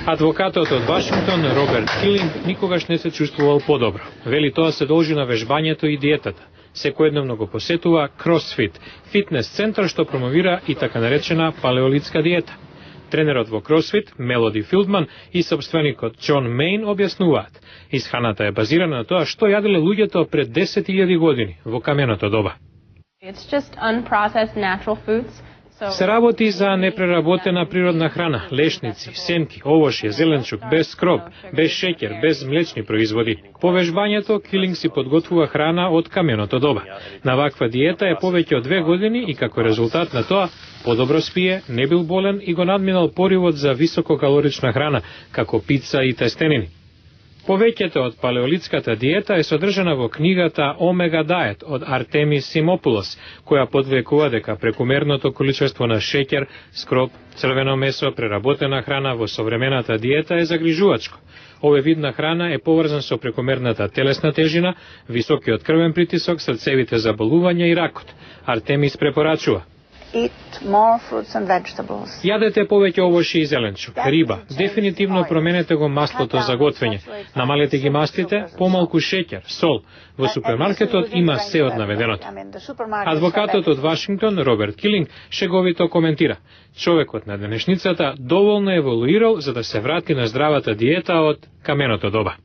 Адвокатот од Вашингтон, Роберт Килинг, никогаш не се чувствувал подобро. Вели тоа се должи на вежбањето и диетата. Секојдневно го посетува CrossFit, фитнес центар што промовира и така наречена палеолитска диета. Тренерот во CrossFit, Мелоди Филдман и собственикот Џон Мейн објаснуваат. Исхраната е базирана на тоа што јаделе луѓето пред 10.000 години во каменото доба. It's just unprocessed natural foods. Се работи за непреработена природна храна, лешници, сенки, овошје, зеленчук, без скроб, без шеќер, без млечни производи. По вежбањето, Килинг си подготвува храна од каменото доба. На ваква диета е повеќе од 2 години и како резултат на тоа, подобро спие, не бил болен и го надминал поривот за висококалорична храна, како пица и тестенини. Повеќето од палеолитската диета е содржана во книгата Омега Diet од Артемис Симопулос, која подвлекува дека прекумерното количество на шеќер, скроб, црвено месо, преработена храна во современата диета е загрижувачко. Овој вид на храна е поврзан со прекумерната телесна тежина, високиот крвен притисок, срцевите заболувања и ракот. Артемис препорачува: јадете повеќе овошје и зеленчук, риба, дефинитивно променете го маслото за готвење, намалете ги мастите, помалку шеќер, сол. Во супермаркетот има се од наведеното. Адвокатот од Вашингтон, Роберт Килинг, шеговито коментира: човекот на денешницата доволно еволуирал за да се врати на здравата диета од каменото доба.